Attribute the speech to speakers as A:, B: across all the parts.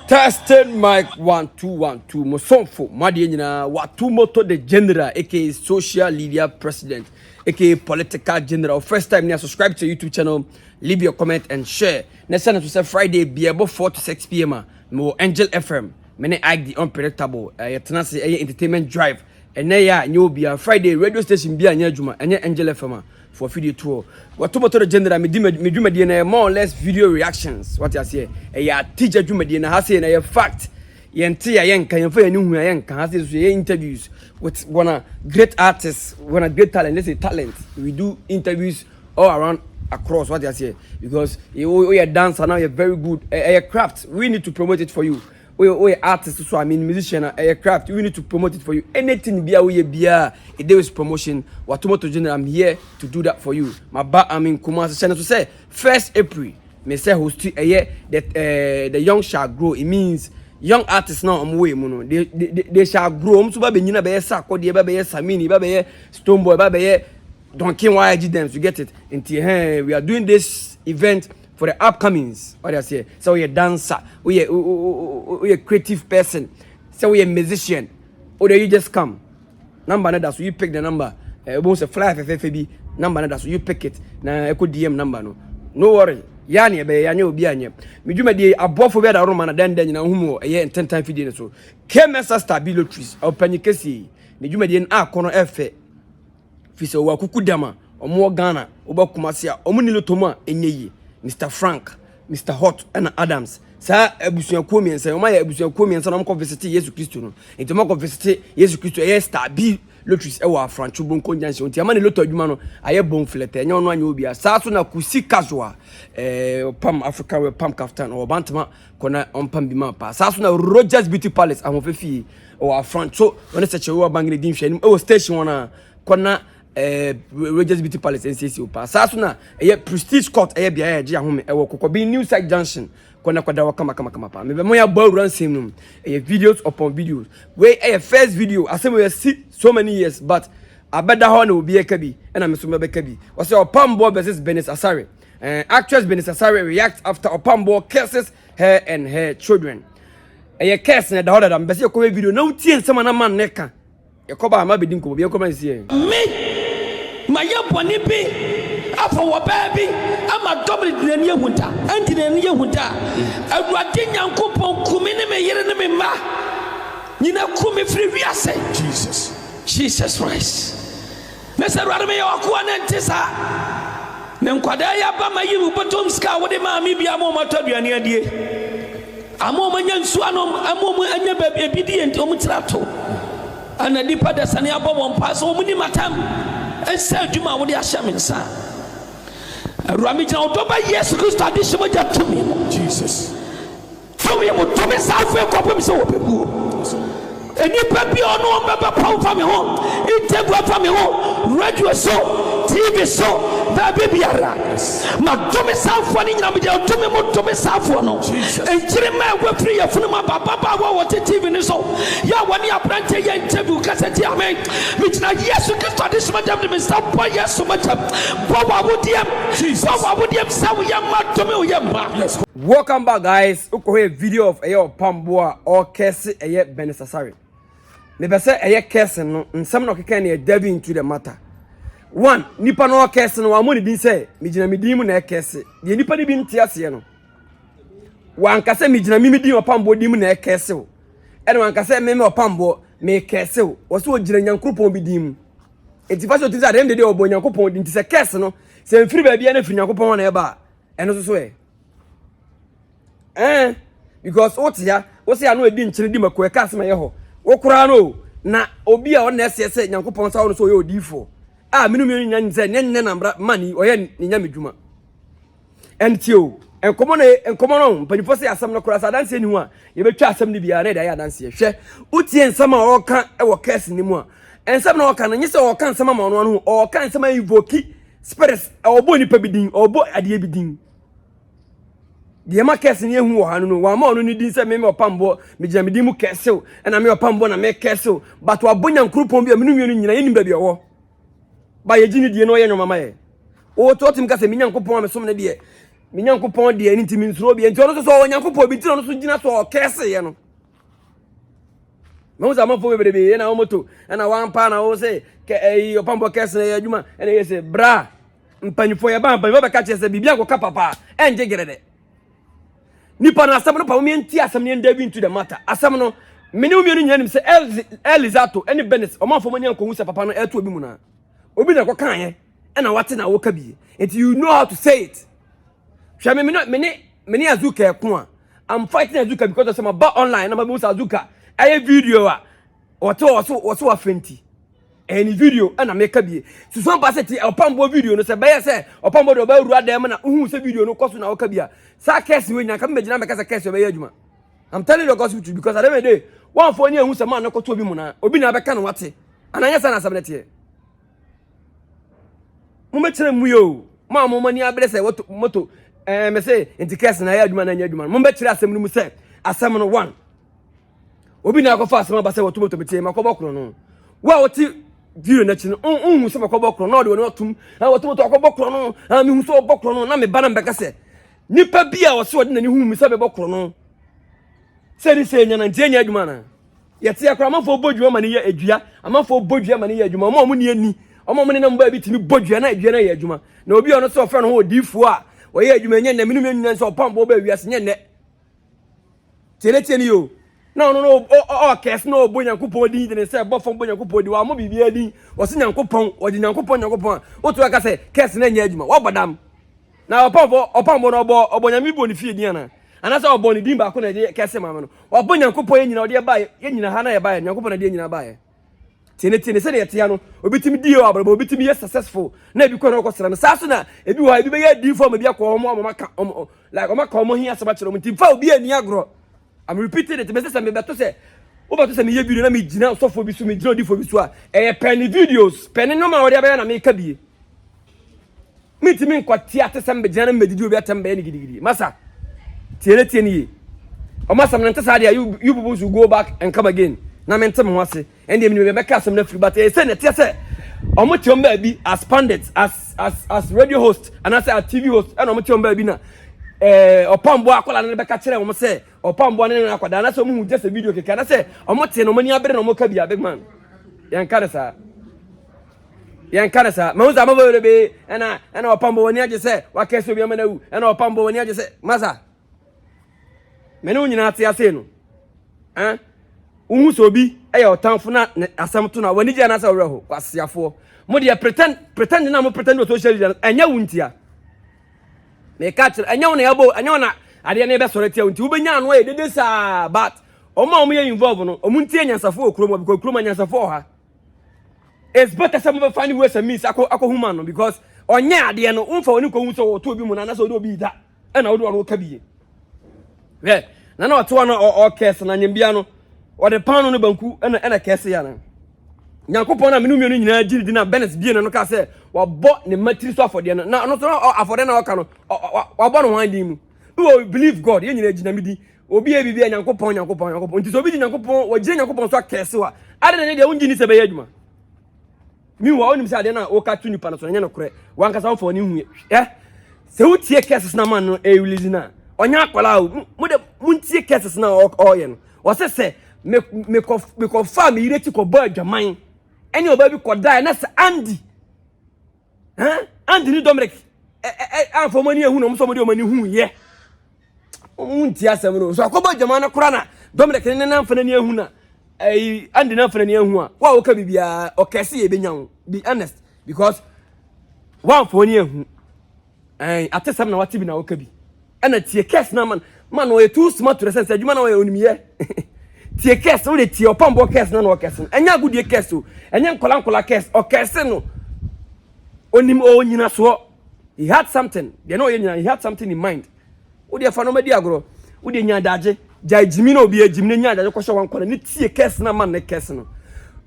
A: Tested mic 1212. Mosonfo, Madiena, Watumoto the General, aka social media president, aka political general. First time you subscribe to YouTube channel, leave your comment and share. Next time to say Friday, be about 4 to 6 p.m. Mo Angel FM, many Ike the unpredictable, tenacity, entertainment drive. And now you be on Friday radio station be a Juma and Angel FM for video tour. What to the general me more or less video reactions. What I say, a teacher Jumadiana has saying a fact. Yentia Yanka, and for a new Yanka has interviews with one great artists, one a great talent. Let's say talent. We do interviews all around across what I say because you are dancer now. You're very good. A craft. We need to promote it for you. We artists, so I mean musician, aircraft. We need to promote it for you. Anything be a day is promotion. Watumoto General, I'm here to do that for you. My I mean Kumasi channel to say 1st April. Me say host a year that the young shall grow. It means young artists now on way mono. They shall grow. So baby, you know, be sako, be samini, be stoneboy, be donkey YG dance. You get it? Until we are doing this event for the upcomings. What I say? So we a dancer, we a creative person, so we a musician. Or you just come. Number that so you pick the number. Once a fly FFB number that so you pick it. Na I could DM number no worry. Yani be yani obi anye. Me dwuma die abofo be da Roma na den na humo e 10 time video so. KMS stabilities opanikesi. Me dwuma die na akono efe. Fise wa kukudama omo Ghana obakumase a omo nilotoma enyeyi. Mr. Frank, Mr. Hot, and Adams. Sa ebusuan komiensa, o ma ya ebusuan komiensa na mo visit Yesu Kristo no. Enti mo visit Yesu Kristo e stabi lotris e wa Franchu bon konjansi. Enti ama ne loto adwuma no aye bon flete. Enye ono anya obi a. Sa so na kusi casual Pam Africa we Pam Kaftan o bantama kona Pam bima pa. Sa so na Rogers Beauty Palace amofefi o Francho. One se chewa bangre dim hwe o station wana kona Rogers Beauty Palace NCC opa sasuna prestige court bia je ahome Kokobi New Side Junction kona kwada wakama pa me mo ya bawuran sim no videos upon videos we first video asem we see so many years but abeda ho na obi eka bi na me so me beka bi we say Opambour versus Bernice Asare actress Bernice Asare reacts after Opambour curses her and her children curse na da ho da me say ko video na utie nsema na man neka yakoba ma bedin ko bi yakoba nsie
B: me Maya Bonibi, Afa baby, I'm a double Denia Hunter, and Denia Hunter. A Radian coupon, Kumine, Yerenema, Nina Kumi free Viase. Jesus Christ. Mr. Radame Akuan and Tessa Nemquadaya Bama, you Batumska, what the mammy be a moment of your near dear. A moment young Swanum, a moment and your baby obedient Omutrato. And a deeper Dasania Bobon pass over the matam. And said, you ma, what are shaman, sir? Ramija, don't buy yes, because that is what to me. Jesus. From him, to me, South Africa, so and you baby on no member power from your home, integral from your home, radio so, TV so, that baby ara. Ma to me South one in Ramija, to me, to me South one. And Jeremiah were free of my papa, what the TV so. Ya one year planted your interview, Cassette, amen. Which now, yes, you can start this madam to stop by yes, so much. Baba would yam, Baba would yam, some young to me, yam.
A: Welcome back, guys. Uko video of Opambour or Kerse Bernice Asare. Me be say Kerse no nsam no keka na dive into the matter. One, nipa no Kerse no amoni din say me gina me din mu na Kerse. Ye nipa ni bi ntia ase no. Wan ka say me gina me din Opambour din mu na Kerse o. E wan ka say me Opambour me Kerse o. Wo so gina Nyankopon bi din mu. Enti fa so ti say dem de obo Nyankopon din ti say Kerse no. Se mfiri ba bia na firi Nyankopon na e ba. Eno so e. Because what ya, what say I know a din chiri di makwe kasma ye ho. Okura no na obi a on ese Nyankopon sa wo so ye odifo. Minu nyan say nyen nambra mani oye nya medwuma. Entio, enkomo no mpanifo say asam no kura sa dan se ni hu a ye betwa asam ni bia na da ya dan se hwe. Utie nsam a oka e wo case ni mu a. Ensam na oka na nyi se oka nsam ma no no oka nsam a evoke spirits obo nipa bidin obo ade bidin. The ma kese ni ehu wo hanu no wa ma onu ni din se me Opambour me gina me din mu kese o na me Opambour na me kese o but wa bonya nkropon bi a menu mienu nyina yenim ba bi wo ba ye gini die no ye nyoma ma ye o to tim ka se me nyankopon me som na die me nyankopon de ani ntimi nsuro bi enti ono so nyankopon bi ti ono so gina so kese ye no me uza mafo bebrebe na omoto na wampa na wo se Opambour kese na ye adwuma na ye se bra mpanyifo ye ba mpanyifo be ka che se bibia ko ka papa enje gerede nipa na asam no pa wo enti asam ne nda bi into the matter asam no me ne wo mienu nyanim se Elizato ene Bernice omafo mani anko hu se papa no eto obi mu na obi na ko kan ye na wate na wo ka bi enti you know how to say it hwa me ne azuka eko a I'm fighting azuka because of some about online na ma be azuka aye video a wato afenti any video ana make bi so some pass it Opambour video no se be say Opambour do ba rua dem na hu se video no koso na wo ka bia sa case we nya ka me gina me ka sa case be adwuma I'm telling you gospel truth because at the end of the day one for any hu se man no koto obi mu na obi na be ka no wate ananya sa na sabnete mo me kire mu yo ma mo mani abere se moto me say enti case na ya adwuma na nya adwuma mo be kire asem no mu se asem no one obi na akọfa asem ba se wotomoto betie makọbọkro no wa woti video na chi no hu se makọbọkro no de woni otum na wotomoto akọbọkro no mi hu so obọkro no na me bana mbeka se nipa bia wo se wodi na ni hu mi se be bọkro no se ni se nya na ntie nya adwuma na yete akra amafo bodua ma ne ye adua amafo bodua ma ne ye adwuma mo ni ani omo mo ne na mba bi timi bodua na adua na ye adwuma na obi ono se ofre no ho odifu a wo ye adwuma nya na minum nya se Opambour ba wiase nya ne tiene yo no case no bo nyankopon din de say bo fon bo nyankopon di wa mo bibia din o se nyankopon o di nyankopon o to aka say case na nya adwuma wo bodam na Opambour no obo nyame bo ni fie din ana say obo ni din ba ko na de case ma no obo nyankopon nyina o de ba ye nyina ha na ye ba ye nyankopon na de nyina ba ye tiene se de yete ya no obitimi di o abrabo obitimi ye successful na bi ko na ko sra no sa so na ebi wa ebi be ye di form bi akọ mo maka like o maka mo hia saba kire mo tim fa obi ani agro I'm repeating it. Me say me beto say oba to say me ye video na me gina so for bi so me gina di for bi so a penny videos penny no ma wode be na me ka bie me timi nkwati ate say me gina na me didi obi atembe ni gidigidi masa tiene ye o masa me ntasa dia you people should go back and come again na me ntem ho ase and dem me be ka asem na free but say na tie say o mo tiom ba bi as pundits as radio host and as a TV host and o mo tiom ba bi na Opambour akola na be ka kire wo say Opambour ne na akwada na so mu just a video keka na say omo te no mani abere no mo ka bia big man yan kare sa ma uza mabere be na Opambour wani age say wa kese obi amana wu na Opambour wani age say masa me no nyina ate ase no uhu so bi otanfo na asam to na wani je na say oreho kwasiafo mo de pretend na mo pretend to social media enya wuntia me catch anya wona yabo anya wona ade na be sore tia unti wo benya no e dede sa but omo ye involve no omuntie nyansafo okromo because okromo nyansafo ha it's better some of find ways and means ako human no because onya ade no umfa woni ko hu so wo to obi mu na so do obi da e na wo do no ka biye we na oto no o case na nyambia no o de pan no banku na case ya na nyankopon na menu mienu nyina giri na Bernice bie no ka say wa bo ne matiri so afode no na no so afode na waka no wa bo no wan di mu we believe God ye nyina gina midi obi e bibia nyankopon nti so obi di nyankopon wa gire nyankopon so case wa ade na ne de wonji ni se be yadwuma mi wa onim se ade na o ka tu nipa no so nya no kore wan ka sa won fo ni hu se wutie cases na man no e release na onya akwala mu de muntie cases na o ye no wo se me confirm ireti ko bo adwaman eni oba bi ko die na se Andy Andy ni Dominic anfomani ehu no msomodi omani hu ye unti asem no so akobo adwaman na kora na Dominic ne na mfana ni ehu na Andy na mfana ni ehu a wa wo ka bibia o kese ye benya wo be honest because wa mfoni ehu atesam na wati bi na wo ka bi ana tie case na man o ye too smart to sense adwuma na wo ye onimiye tie case wo de tie Opambour case na no case enya gudie case o enya nkola case o case no onim o nyina so he had something they know he had something in mind wo de fa no madi agro wo de nya daje jai jimi na obi ejimi na nya daje ko hwe nkola ni tie case na man na case no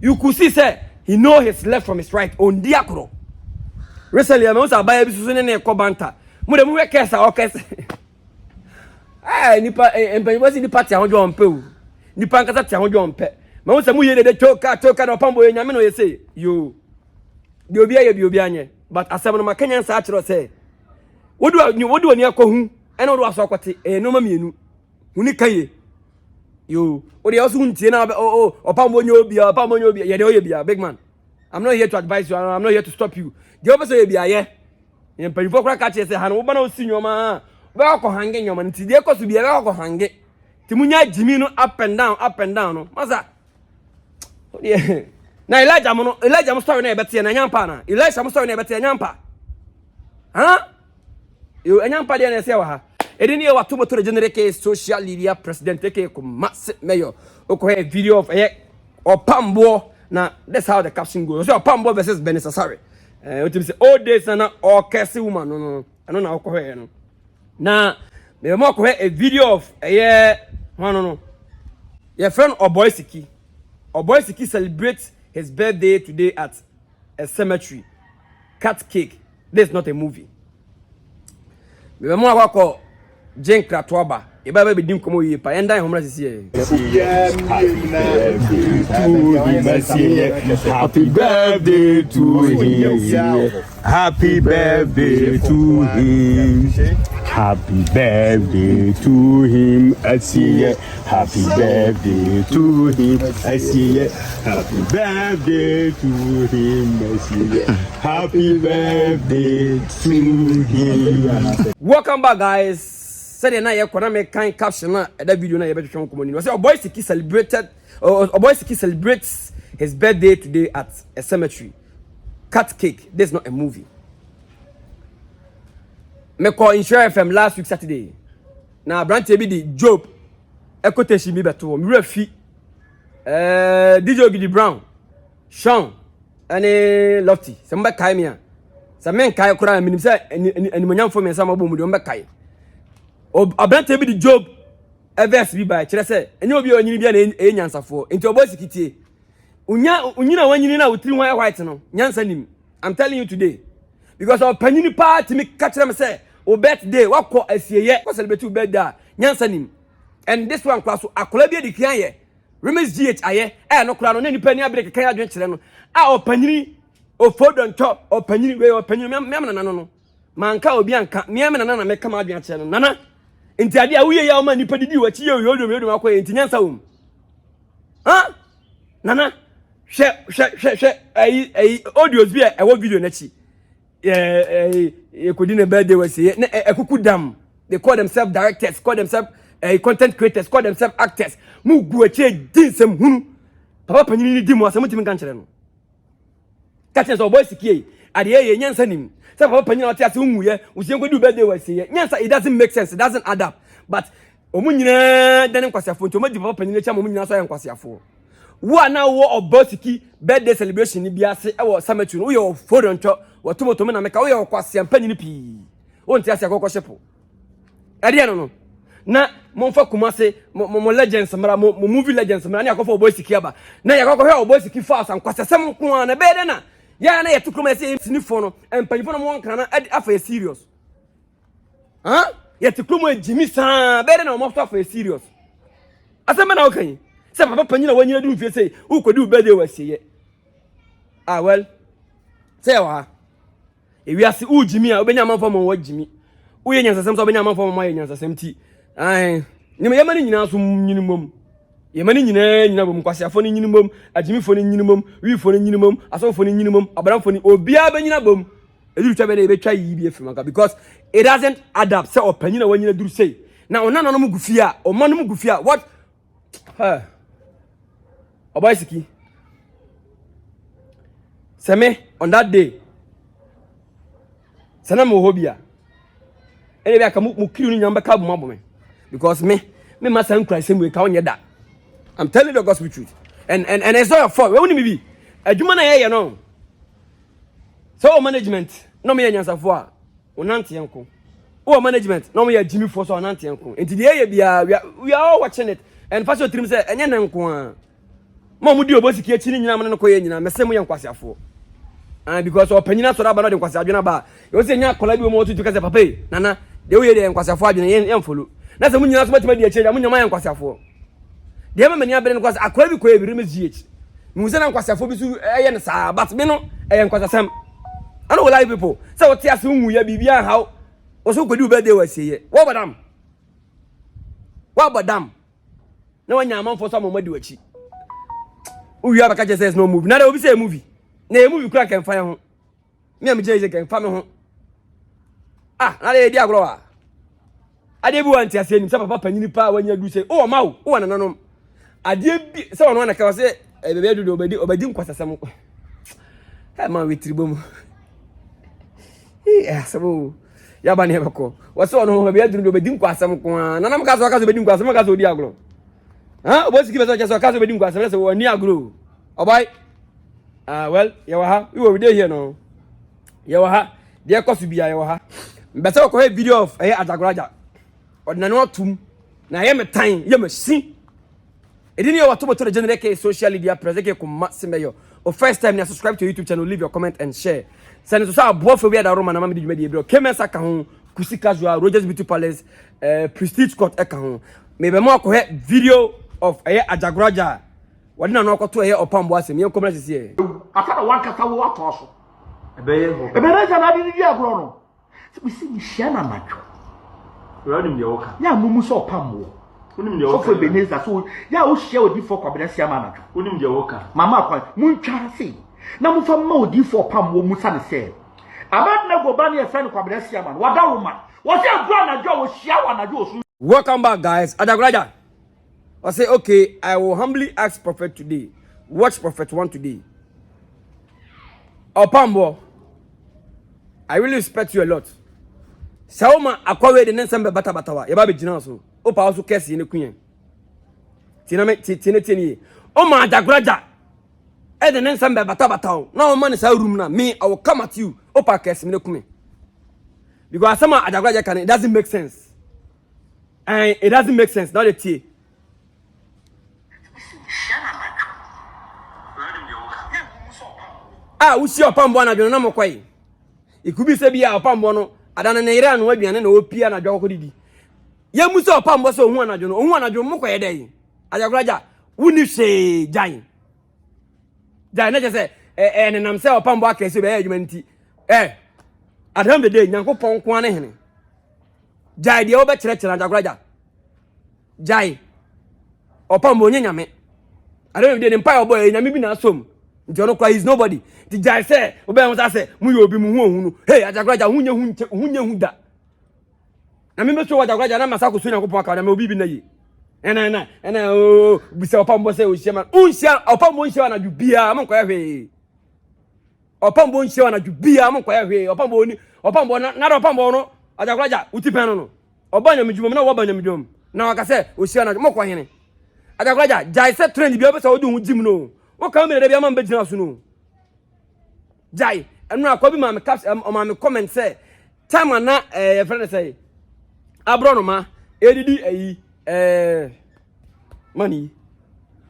A: you could see say he know his left from his right on di akro recently am also abaya bi susu ne ko banta mo de mo we case o case nipa empanyibasi ni party ahonjo onpe o nipa nkata tia ahonjo onpe ma wo se mu ye de choka na Opambour ye nyame no ye say yo bi obi aye bi obi anye but asem no makanya nsa akiro say What do any alcohol? I know what's what no mammy. Unikaye. You, what the also Opambour, be big man. I'm not here to advise you, I'm not here to stop you. The opposite be a yeah. In Perivoca catches a hand, Obano senior man. Welcome hanging your man, today to be a welcome hanging. Timunya Jimino up and down. Maza. Yeah. Now Elijah must start never see an yampana. Elijah must start never see an yampa. Huh? You a yampa then say her. I didn't know what to generate social media president take massive mayor. Okay, video of Opambour. Now that's how the caption goes. So Opambour versus Bernice Asare. What you say? All days and all Cassie woman. No. I don't know how to now, me more a video of no. Your friend Oboisiki celebrates his birthday today at a cemetery. Cut cake. This is not a movie. Me more call Jane Kratwaba. You better be doing como you pa. And I homeless here.
C: Happy birthday to him. Happy birthday to him. Happy birthday to him. I see it. Happy birthday to him. I see it. Happy birthday to him. I see it. Happy birthday to him.
A: Welcome back, guys. Said na ye kona me kind caption na that video na ye beto twon komoni. Say Oboisiki celebrates his birthday today at a cemetery. Cut cake. This is not a movie. Me call Insure FM last week Saturday. Na branch bi di Job quotation mi beto mi refi DJ Ogidi Brown Sean and Lofty se mbe kai me a se men kai kura minim se animonyam fo me se mabo mu de mbe kai Abrante bi di Job verse bi ba kire se enye obi onyini bia na enyansafo enti Oboisiki tie unyina wanyini na utiri ho white no nyansa nim. I'm telling you today because of panini party me catch them say o birthday wako asieye ko celebrate o birthday nyansa nim. And this one class akola bi di kian ye remix GH aye no kura no na nipa ni abere kekan adwen kire no o panini o fodon top o panini we o panini me no manka obi anka me na me kama adwen kire no nana enti ade a wuye ya o ma nipa didi wachi ye yodo akwa enti nyansa wom ha nana she audios bi e wo video na chi could in a birthday was here. A cuckoo dam. They call themselves directors, call themselves content creators, call themselves actors. Mu guache din sem hunu. Papa panini di mo asamuti menkanchire no. Catch us Oboisiki at the ye nyansa nim. Say papa panini ati ase unwu ye, usie do birthday was here. Nyansa it doesn't make sense, it doesn't add up. But omu nyina dan nkwasiafo nti omu di papa panini cha omu nyina so ye nkwasiafo. Wo na wo Oboisiki birthday celebration ni biase e wo cemetery wo ye photo ncho wo tomotomo na meka wo ye kwasiam panini pi wonti ase akoko shepo ade no na monfa kumase mo legends mara mo movie legends mara na akofo Oboisiki aba na yakoko he Oboisiki fa asan kwasesem nko na bede na ya na yetukuma ese sinifo no empanifo no won kana afa serious yetukuma Jimmy san bede na mo afa serious asema na okan se papa panyina wanyina du mfie sei ukodi birthday wasiye well say wa ewiase Jimmy a obenya manfo mo wa Jimmy uye nyansasem so obenya manfo mo ya nyansasem ti ni me yamani nyina so nyini mom yamani nyina bom kwasiafo ni nyini mom Jimmy fo ni nyini mom wi fo ni nyini mom aso fo ni nyini mom abram fo ni obia ba nyina bom edu twa be na ebetwa yi bi efimaka because it doesn't add up say opanyina wanyina duru sei na onana no mugufia o manu mugufia what Oboisiki seme on that day sana mo hobia ene bi aka mu kiru ni nyamba ka buma bome because me must san Christ we ka onye da. I'm telling the gospel truth and it's not your fault we woni me bi adwuma na ye no so management no me nyansafo a onante yenko o management no me Jimmy for so onante yenko enti de ye bia we are all watching it and pastor trim say enye nanko a mo di Oboisiki achi ni nyina mo no koye nyina mesem ye nkwasiafo because opanyina so da ba no de nkwasiadwena ba yo se nya kola bi mo tutu ka se papa nana de we de nkwasiafo adwena ye follow na se mo nyina so matima di achi mo nyama ye nkwasiafo de ma mani abere nkwasi akola bi koye bi reme GH mu se na nkwasiafo bi su ye ne sa but me no ye nkwasasem ana wo live people say what ase unwu ya bibia hawo Also go do birthday was say. What about them? No one yaman for some money do chi. Who you have a catch says no movie. Now they will be say a movie. Na movie crack and fire home. Me am Jay can farm home. Ah, na dey dia agro a. Ade bi wanti ase nim say papa panyin pa wanya du say, "Oh ma wo, wo na nanom." Ade bi say ono na ka say, "Bebe du obedi nkwasasam." Hey man we tribom. Eh, sabo. Ya ba ne beko. Wo say ono bebe du obedi nkwasam ko a. Nanam ka so obedi nkwasam ka so di agro. Ha, obosi ki be so ka so obedi nkwasam say wo ni agro. Obai. Well, yawaha, we were there here no. Yawaha, there cost to be yawaha. Better ko he video of Adagraja. Ordinary tum. Na ye me time, ye me see. E didn't know what to the general social media present ko massimeyo. O first time you subscribe to YouTube channel, leave your comment and share. Send to say boy for we da Roma na mama di dwuma di ebro. Kemensa ka ho, Kusi Casual, Rogers Beauty Palace, Prestige Court e ka ho. Me be mo ko he video of Adagraja. What na no ko to Opambour asem ye ko mra sisi
B: after one kasa wo ato so
C: Ebeye
B: na na di agro no we see ni share na macho
C: Rani mde oka
B: ya mumu so Opambour
C: Uni mde
B: so
C: oka
B: for Bernice so ya o share odi for kwabena sia ma macho
C: Uni mde oka
B: mama kwa muntwa se na mu fa ma odi for Opambour mu sa ne se abad na go ba ne fa ne kwabena sia ma wada roma wo se agro na jo wo share wa na jo so.
A: Welcome back guys. Adagraja I say, okay, I will humbly ask Prophet today. Watch Prophet 1 today. Opambour, I really respect you a lot. Saoma akwawe de nensembe batawa. Yeba be jina so. Opa also kesi ne kunyen. Tine. Oma Adagraja. E de nensembe batawa. Na o man is room na me I will come at you. Opa kesi ne kume. Because sama Adagraja can it doesn't make sense. And it doesn't make sense. Not a tea. We see Opambour na dwon na mokwai. Ikubi se bia Opambour no adana ne ire anu aduane na opia na dwa kodidi. Ye mu se Opambour se ohun anadwo mokwai dey. Adagraja wuni hwe jan. Jan na je se ne nam se Opambour akese be adwuma nti. Adam de dey Nyankopon ko ane hene. Jai de obe kire Adagraja. Jai Opambour nyame. Adam de ne mpa obo nyame bi na asom. Nti kwa is nobody. The guy say, obe won say, mu yo bi mu hu ohunu. Hey, Adagraja hunye huda. Na me so Adagraja na masako so Nyankopon aka na me obi bi na yi. Ena bi say Opambour say o hia unhia Opambour unhia na dubia am kwa hwe. Opambour unhia na dubia am kwa hwe. Opambour na Opambour no Adagraja utipen no. Obanya medwum na wobanya medwum. Na waka say o hia na mo kwa hene. Adagraja jai say trend bi obe say odu hu jim no. What come in the Biaman Bedina Sunu? Jai, and now copy my caps on my comment say, time and not a friend say, Abronoma, ADD, money.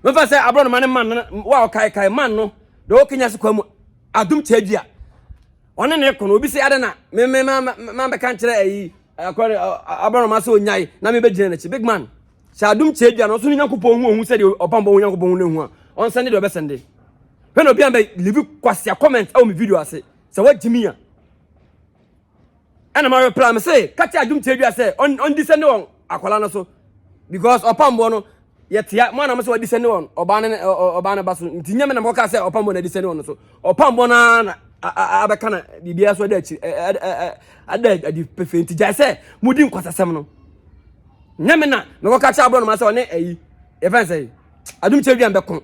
A: If I say Abronoma man, wow, Kai man, no, the Okinas come, Adum Tedia. On an echo, we say, Adana, Mamma can't say, Abronoma so nyai, Nami Bedina, big man. Sadum Tedia, no sooner who said Opambour Yanko on Sunday or Sunday. When Obi am leave kwasia comment on my video ase. So what Jimmy? And my reply me say, "Kati adum tell you say on descend on akwala no so because Opambour no yet ya man am so descend on obana baso ntinya me na mo ka say Opambour na descend on so Opambour na abeka na bibia so da chi ada di perfect ja say mudi nkwasasem no nyame na me ko ka cha abro no ma say one ayi e fan say adum tell you am bekon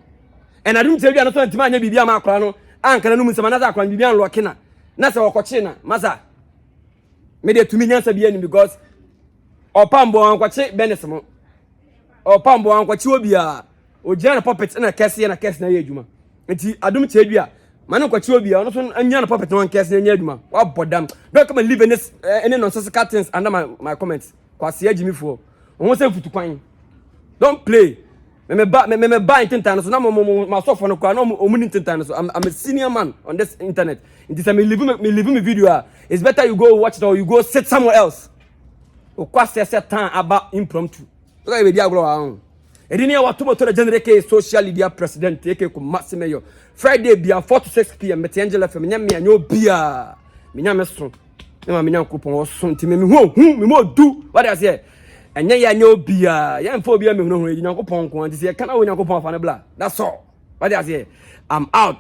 A: and I don't tell you so ntima anya bibia ma akra no ankara no musema na za akra bibia nloke na se wokoche na masa me de tumi nyansa bia ni because Opambour ankwache Bernice mo Opambour ankwache obia ogia na puppet na kese na ye adwuma nti adum tedua mane kwache obia no so anya na puppet na kese na ye adwuma wa bodam don't come and leave any nonsense cartons under my comments kwase agimi fo won say futu kwan don't play me buy internet so na my software no kwa no omuni internet so I'm a senior man on this internet it is me leave me video it's better you go watch it or you go sit somewhere else o kwase set time about impromptu so e be dia agro ahun e di ne wa to the general social media president eke ko Friday bia 4 to 6 p.m. met Angela FM nya me anyo bia me nya me so na me nyankopon oso nti me mo du what I say enye ya nya obia ya mfa obia me hunu nyankopon ko nti se kana wo nyankopon afa ne bla that's all what I say I'm out.